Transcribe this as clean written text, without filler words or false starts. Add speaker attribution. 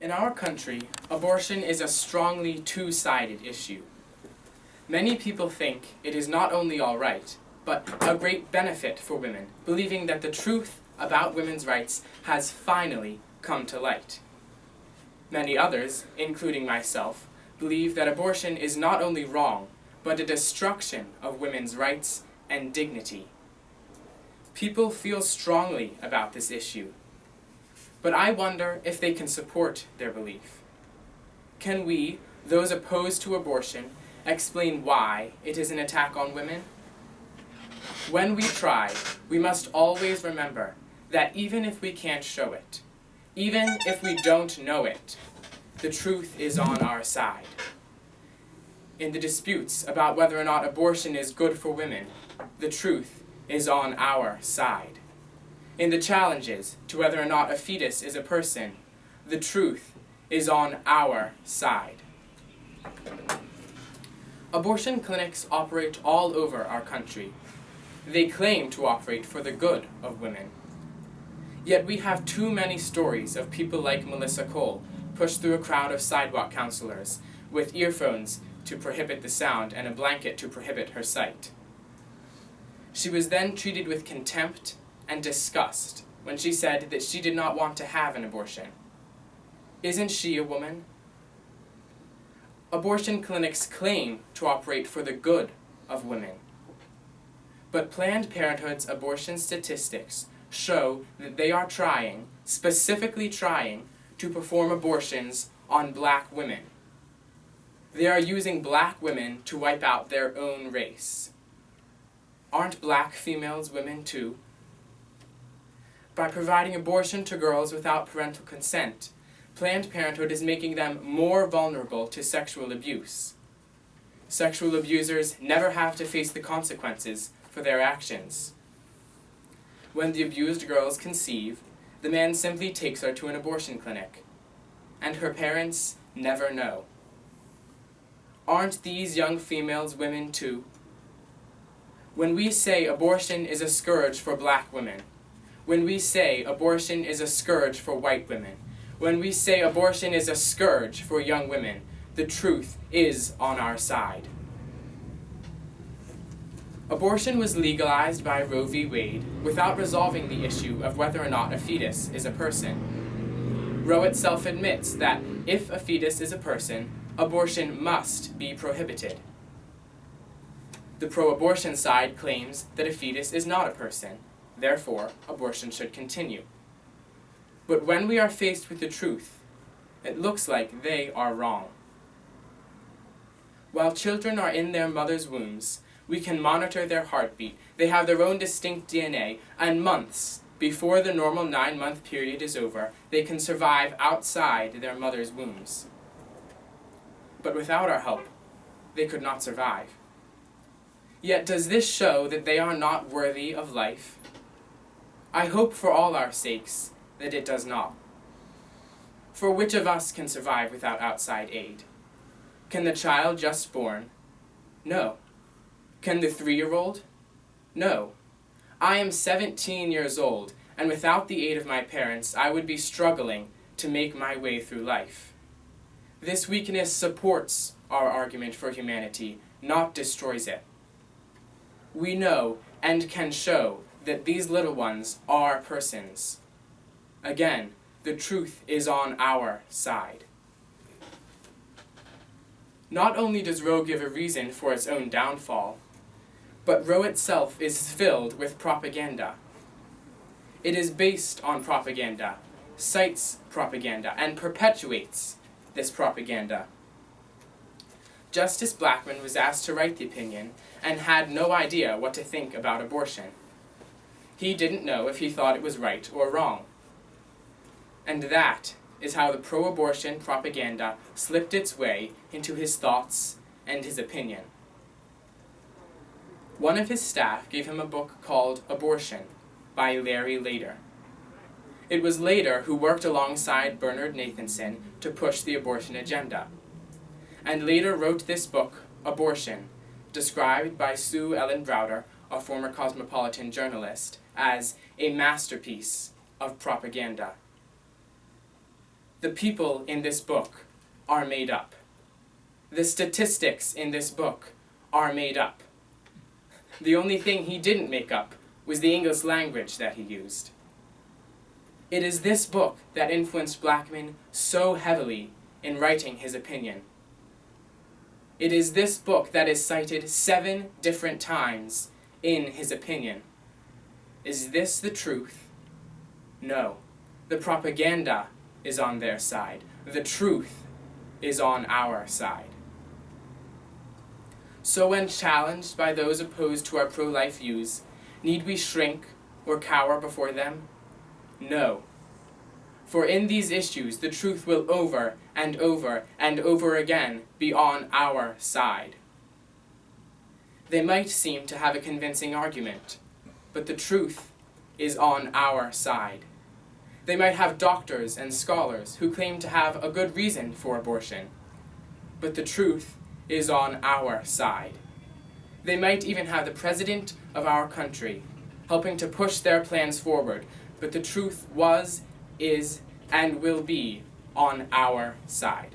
Speaker 1: In our country, abortion is a strongly two-sided issue. Many people think it is not only all right, but a great benefit for women, believing that the truth about women's rights has finally come to light. Many others, including myself, believe that abortion is not only wrong, but a destruction of women's rights and dignity. People feel strongly about this issue, but I wonder if they can support their belief. Can we, those opposed to abortion, explain why it is an attack on women? When we try, we must always remember that even if we can't show it, even if we don't know it, the truth is on our side. In the disputes about whether or not abortion is good for women, the truth is on our side. In the challenges to whether or not a fetus is a person, the truth is on our side. Abortion clinics operate all over our country. They claim to operate for the good of women. Yet we have too many stories of people like Melissa Cole pushed through a crowd of sidewalk counselors with earphones to prohibit the sound and a blanket to prohibit her sight. She was then treated with contempt and disgust when she said that she did not want to have an abortion. Isn't she a woman? Abortion clinics claim to operate for the good of women. But Planned Parenthood's abortion statistics show that they are trying, specifically trying, to perform abortions on black women. They are using black women to wipe out their own race. Aren't black females women too? By providing abortion to girls without parental consent, Planned Parenthood is making them more vulnerable to sexual abuse. Sexual abusers never have to face the consequences for their actions. When the abused girls conceive, the man simply takes her to an abortion clinic, and her parents never know. Aren't these young females women too? When we say abortion is a scourge for black women, when we say abortion is a scourge for white women, when we say abortion is a scourge for young women, the truth is on our side. Abortion was legalized by Roe v. Wade without resolving the issue of whether or not a fetus is a person. Roe itself admits that if a fetus is a person, abortion must be prohibited. The pro-abortion side claims that a fetus is not a person, therefore abortion should continue. But when we are faced with the truth, it looks like they are wrong. While children are in their mother's wombs, we can monitor their heartbeat. They have their own distinct DNA, and months before the normal 9-month period is over, they can survive outside their mother's wombs. But without our help, they could not survive. Yet does this show that they are not worthy of life? I hope for all our sakes that it does not. For which of us can survive without outside aid? Can the child just born? No. Can the 3-year-old? No. I am 17 years old, and without the aid of my parents, I would be struggling to make my way through life. This weakness supports our argument for humanity, not destroys it. We know and can show that these little ones are persons. Again, the truth is on our side. Not only does Roe give a reason for its own downfall, but Roe itself is filled with propaganda. It is based on propaganda, cites propaganda, and perpetuates this propaganda. Justice Blackmun was asked to write the opinion and had no idea what to think about abortion. He didn't know if he thought it was right or wrong. And that is how the pro-abortion propaganda slipped its way into his thoughts and his opinion. One of his staff gave him a book called Abortion by Larry Lader. It was Lader who worked alongside Bernard Nathanson to push the abortion agenda. And Lader wrote this book, Abortion, described by Sue Ellen Browder, a former Cosmopolitan journalist, as a masterpiece of propaganda. The people in this book are made up. The statistics in this book are made up. The only thing he didn't make up was the English language that he used. It is this book that influenced Blackman so heavily in writing his opinion. It is this book that is cited 7 different times in his opinion. Is this the truth? No. The propaganda is on their side. The truth is on our side. So when challenged by those opposed to our pro-life views, need we shrink or cower before them? No. For in these issues, the truth will over and over and over again be on our side. They might seem to have a convincing argument, but the truth is on our side. They might have doctors and scholars who claim to have a good reason for abortion, but the truth is on our side. They might even have the president of our country helping to push their plans forward, but the truth was, is, and will be on our side.